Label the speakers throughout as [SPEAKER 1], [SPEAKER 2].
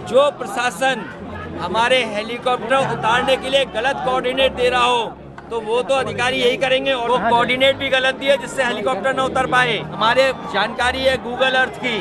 [SPEAKER 1] जो प्रशासन हमारे हेलीकॉप्टर उतारने के लिए गलत कोऑर्डिनेट दे रहा हो तो वो तो अधिकारी यही करेंगे, और वो कोऑर्डिनेट भी गलत दिए जिससे हेलीकॉप्टर न उतर पाए। हमारे जानकारी है गूगल अर्थ की,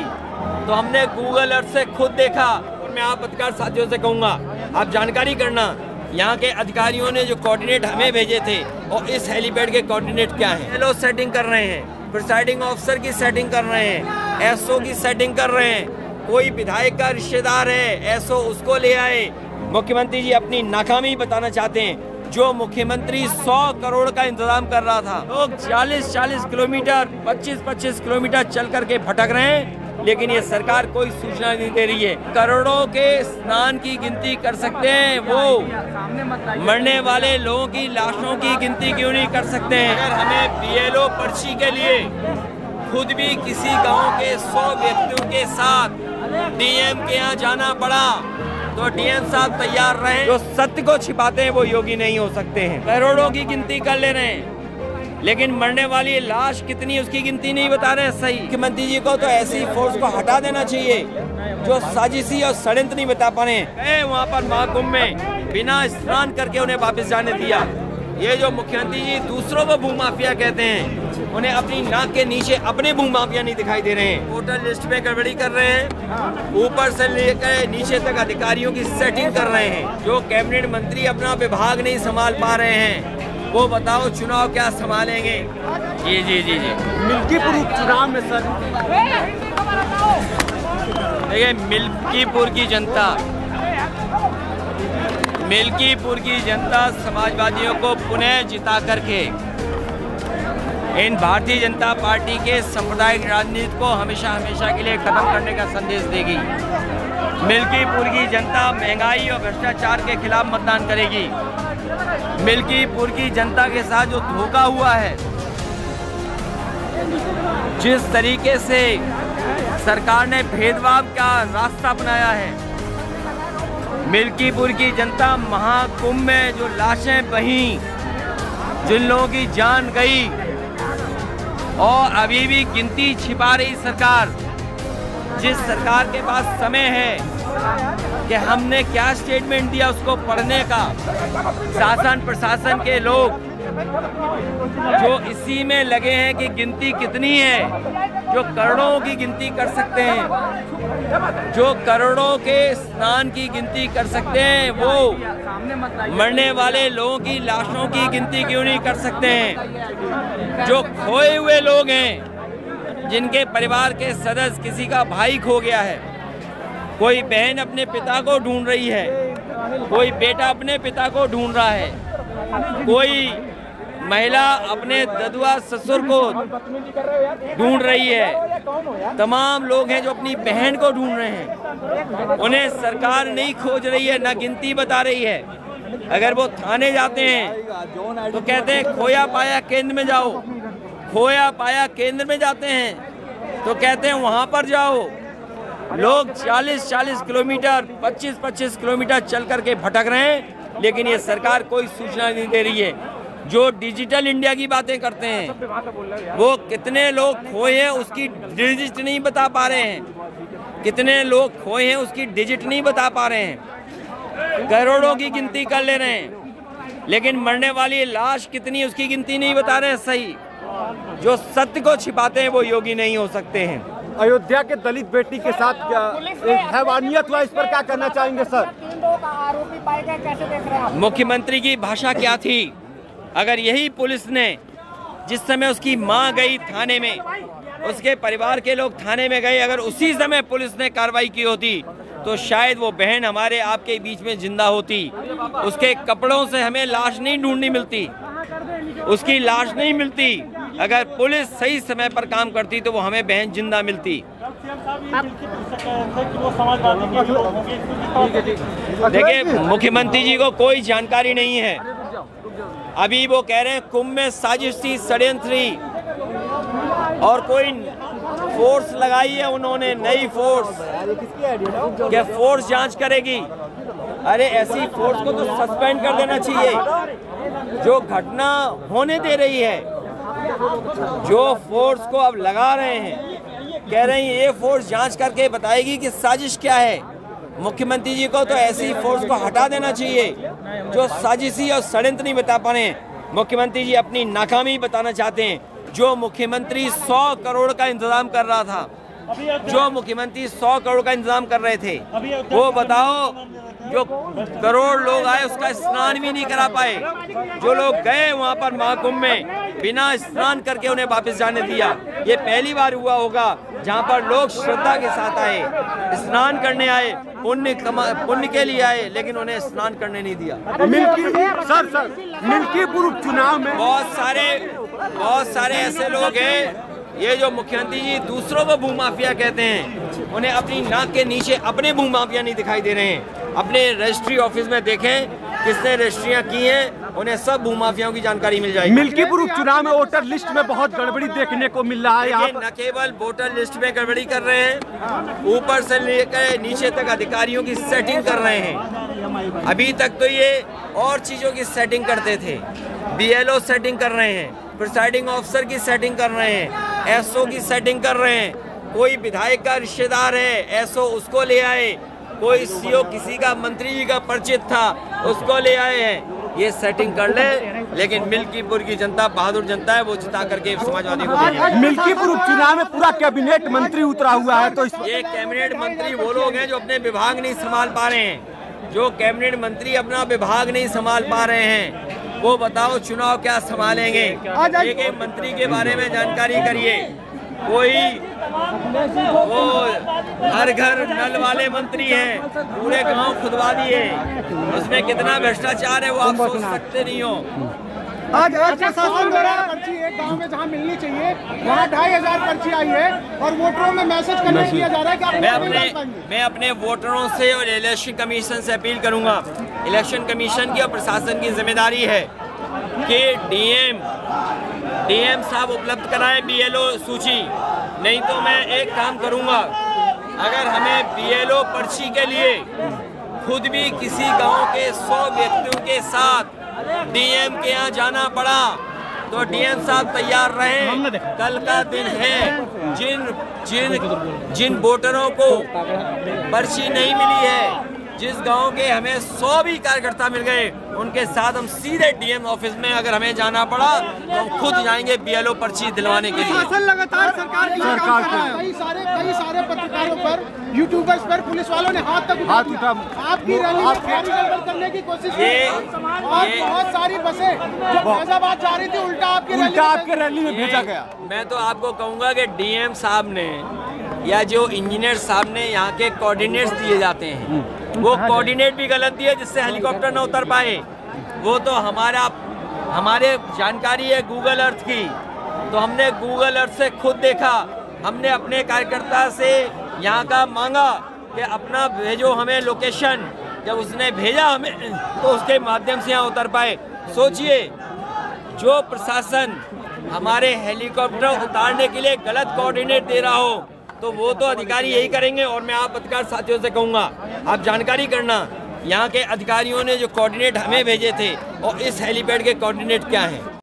[SPEAKER 1] तो हमने गूगल अर्थ से खुद देखा। और मैं आप पत्रकार साथियों से कहूँगा, आप जानकारी करना यहाँ के अधिकारियों ने जो कोऑर्डिनेट हमें भेजे थे और इस हेलीपैड के कोऑर्डिनेट क्या हैं। लोग सेटिंग कर रहे हैं, प्रिसाइडिंग ऑफिसर की सेटिंग कर रहे हैं, एसओ की सेटिंग कर रहे हैं। कोई विधायक का रिश्तेदार है, एसओ उसको ले आए। मुख्यमंत्री जी अपनी नाकामी बताना चाहते हैं। जो मुख्यमंत्री 100 करोड़ का इंतजाम कर रहा था, लोग 40-40 किलोमीटर 25-25 किलोमीटर चल करके भटक रहे हैं, लेकिन ये सरकार कोई सूचना नहीं दे रही है। करोड़ों के स्नान की गिनती कर सकते हैं, वो मरने वाले लोगों की लाशों की गिनती क्यों नहीं कर सकते हैं। अगर हमें बीएलओ पर्ची के लिए खुद भी किसी गांव के 100 व्यक्तियों के साथ डीएम के यहाँ जाना पड़ा तो डीएम साहब तैयार रहे। जो सत्य को छिपाते हैं वो योगी नहीं हो सकते हैं। करोड़ों की गिनती कर ले रहे हैं, लेकिन मरने वाली लाश कितनी उसकी गिनती नहीं बता रहे हैं। सही मुख्यमंत्री जी को तो ऐसी फोर्स को हटा देना चाहिए जो साजिशी और षड्यंत्र नहीं बता पा रहे हैं। वहाँ पर महाकुंभ में बिना स्नान करके उन्हें वापस जाने दिया। ये जो मुख्यमंत्री जी दूसरों को भूमाफिया कहते हैं, उन्हें अपनी नाक के नीचे अपने भूमाफिया नहीं दिखाई दे रहे हैं। वोटर लिस्ट में गड़बड़ी कर रहे हैं, ऊपर से लेकर नीचे तक अधिकारियों की सेटिंग कर रहे हैं। जो कैबिनेट मंत्री अपना विभाग नहीं संभाल पा रहे हैं, वो बताओ चुनाव क्या संभालेंगे। जी जी जी जी
[SPEAKER 2] मिल्कीपुर चुनाव में सर,
[SPEAKER 1] देखिए मिल्कीपुर की जनता समाजवादियों को पुनः जिता करके इन भारतीय जनता पार्टी के सांप्रदायिक राजनीति को हमेशा हमेशा के लिए खत्म करने का संदेश देगी। मिल्कीपुर की जनता महंगाई और भ्रष्टाचार के खिलाफ मतदान करेगी। मिल्कीपुर की जनता के साथ जो धोखा हुआ है, जिस तरीके से सरकार ने भेदभाव का रास्ता अपनाया है, मिल्कीपुर की जनता महाकुंभ में जो लाशें बहीं, जिन लोगों की जान गई और अभी भी गिनती छिपा रही सरकार, जिस सरकार के पास समय है कि हमने क्या स्टेटमेंट दिया उसको पढ़ने का, शासन प्रशासन के लोग जो इसी में लगे हैं कि गिनती कितनी है, जो करोड़ों की गिनती कर सकते हैं, जो करोड़ों के स्नान की गिनती कर सकते हैं, वो मरने वाले लोगों की लाशों की गिनती क्यों नहीं कर सकते हैं। जो खोए हुए लोग हैं, जिनके परिवार के सदस्य, किसी का भाई खो गया है, कोई बहन अपने पिता को ढूंढ रही है, कोई बेटा अपने पिता को ढूंढ रहा है, कोई महिला अपने ददुआ ससुर को ढूंढ रही है। तमाम लोग हैं जो अपनी बहन को ढूंढ रहे हैं, उन्हें सरकार नहीं खोज रही है, ना गिनती बता रही है। अगर वो थाने जाते हैं तो कहते हैं खोया पाया केंद्र में जाओ, खोया पाया केंद्र में जाते हैं तो कहते हैं वहाँ पर जाओ। लोग 40-40 किलोमीटर 25-25 किलोमीटर चल करके भटक रहे हैं, लेकिन ये सरकार कोई सूचना नहीं दे रही है। जो डिजिटल इंडिया की बातें करते हैं, वो कितने लोग खोए हैं उसकी डिजिट नहीं बता पा रहे हैं, कितने लोग खोए हैं उसकी डिजिट नहीं बता पा रहे हैं। करोड़ों की गिनती कर ले रहे हैं, लेकिन मरने वाली लाश कितनी उसकी गिनती नहीं बता रहे हैं। सही जो सत्य को छिपाते हैं वो योगी नहीं हो सकते हैं।
[SPEAKER 2] अयोध्या के दलित बेटी के साथ हैवानियत हुआ, इस पर क्या करना चाहेंगे सर?
[SPEAKER 3] कैसे देख रहे हैं?
[SPEAKER 1] मुख्यमंत्री की भाषा क्या थी? अगर यही पुलिस ने जिस समय उसकी मां गई थाने में, उसके परिवार के लोग थाने में गए, अगर उसी समय पुलिस ने कार्रवाई की होती तो शायद वो बहन हमारे आपके बीच में जिंदा होती। उसके कपड़ों से हमें लाश नहीं ढूंढनी मिलती, उसकी लाश नहीं मिलती। अगर पुलिस सही समय पर काम करती तो वो हमें बहन जिंदा मिलती। देखिए मुख्यमंत्री जी को कोई जानकारी नहीं है। अभी वो कह रहे हैं कुंभ में साजिश थी, षड्यंत्र थी और कोई फोर्स लगाई है उन्होंने, नई फोर्स, क्या फोर्स जांच करेगी? अरे ऐसी फोर्स को तो सस्पेंड कर देना चाहिए जो घटना होने दे रही है। जो फोर्स को अब लगा रहे हैं, कह रहे हैं ये फोर्स जांच करके बताएगी कि साजिश क्या है, मुख्यमंत्री जी को तो ऐसी फोर्स को हटा देना चाहिए जो साजिशी और षड्यंत्र नहीं बता पा रहे हैं। मुख्यमंत्री जी अपनी नाकामी बताना चाहते हैं। जो मुख्यमंत्री 100 करोड़ का इंतजाम कर रहा था, जो मुख्यमंत्री 100 करोड़ का इंतजाम कर रहे थे, वो बताओ जो करोड़ लोग आए उसका स्नान भी नहीं करा पाए। जो लोग गए वहाँ पर महाकुंभ में बिना स्नान करके उन्हें वापस जाने दिया। ये पहली बार हुआ होगा जहाँ पर लोग श्रद्धा के साथ आए, स्नान करने आए, पुण्य के लिए आए, लेकिन उन्हें स्नान करने नहीं दिया।
[SPEAKER 2] मिल्कीपुर उपचुनाव में
[SPEAKER 1] बहुत सारे ऐसे लोग हैं, ये जो मुख्यमंत्री जी दूसरों को भूमाफिया कहते हैं, उन्हें अपनी नाक के नीचे अपने भूमाफिया नहीं दिखाई दे रहे हैं। अपने रजिस्ट्री ऑफिस में देखें किसने रजिस्ट्रियां की हैं, उन्हें सब भूमाफियाओं की जानकारी मिल जाएगी।
[SPEAKER 2] मिल्कीपुर उपचुनाव में वोटर लिस्ट में बहुत गड़बड़ी देखने को मिल रहा है। यहाँ
[SPEAKER 1] न केवल वोटर लिस्ट में गड़बड़ी कर रहे हैं, ऊपर से लेकर नीचे तक अधिकारियों की सेटिंग कर रहे हैं। अभी तक तो ये और चीजों की सेटिंग करते थे, BLO सेटिंग कर रहे हैं, प्रिसाइडिंग ऑफिसर की सेटिंग कर रहे हैं, SO की सेटिंग कर रहे हैं। कोई विधायक का रिश्तेदार है, SO उसको ले आए, कोई CO किसी का मंत्री जी का परिचित था उसको ले आए हैं। ये सेटिंग कर ले, लेकिन मिल्कीपुर की जनता बहादुर जनता है, वो जिता करके समाजवादी को
[SPEAKER 2] मिल्कीपुर उपचुनाव में पूरा कैबिनेट मंत्री उतरा हुआ है। तो
[SPEAKER 1] ये कैबिनेट मंत्री वो लोग हैं जो अपने विभाग नहीं संभाल पा रहे हैं। जो कैबिनेट मंत्री अपना विभाग नहीं संभाल पा रहे हैं, वो बताओ चुनाव क्या संभालेंगे। एक मंत्री के बारे में जानकारी करिए। कोई वो हर घर नल वाले मंत्री हैं, पूरे गांव खुदवा दिए, उसमें कितना भ्रष्टाचार है वो आप सोच सकते नहीं हो।
[SPEAKER 3] आज प्रशासन द्वारा पर्ची एक गांव में जहां मिलनी चाहिए वहां 2500 पर्ची आई है और वोटरों में मैसेज कन्वे किया जा रहा है कि
[SPEAKER 1] मैं अपने वोटरों से और इलेक्शन कमीशन से अपील करूंगा। इलेक्शन कमीशन की और प्रशासन की जिम्मेदारी है कि DM साहब उपलब्ध कराएं BLO सूची। नहीं तो मैं एक काम करूंगा, अगर हमें BLO पर्ची के लिए खुद भी किसी गांव के 100 व्यक्तियों के साथ DM के यहाँ जाना पड़ा तो DM साहब तैयार रहें। कल का दिन है, जिन वोटरों को पर्ची नहीं मिली है, जिस गांव के हमें 100 भी कार्यकर्ता मिल गए, उनके साथ हम सीधे DM ऑफिस में अगर हमें जाना पड़ा तो हम खुद जाएंगे BLO पर्ची दिलवाने के लिए।
[SPEAKER 3] शासन लगातार सरकार कई सारे पत्रकारों पर, यूट्यूबर्स पर पुलिस वालों ने हाथ उठा आपकी रैली करने की कोशिश की और बहुत सारी बसें जो फैजाबाद जा रही थी उल्टा आपकी रैली में भेजा गया।
[SPEAKER 1] मैं तो आपको कहूँगा कि DM साहब ने या जो इंजीनियर साहब ने यहाँ के कोऑर्डिनेट्स दिए जाते हैं, वो कोऑर्डिनेट भी गलत दिए जिससे हेलीकॉप्टर न उतर पाए। वो तो हमारे जानकारी है गूगल अर्थ की, तो हमने गूगल अर्थ से खुद देखा। हमने अपने कार्यकर्ता से यहाँ का मांगा कि अपना भेजो हमें लोकेशन। जब उसने भेजा हमें तो उसके माध्यम से यहाँ उतर पाए। सोचिए, जो प्रशासन हमारे हेलीकॉप्टर उतारने के लिए गलत कोऑर्डिनेट दे रहा हो तो वो तो अधिकारी यही करेंगे। और मैं आप पत्रकार साथियों से कहूँगा, आप जानकारी करना यहाँ के अधिकारियों ने जो कोऑर्डिनेट हमें भेजे थे और इस हेलीपैड के कोऑर्डिनेट क्या हैं।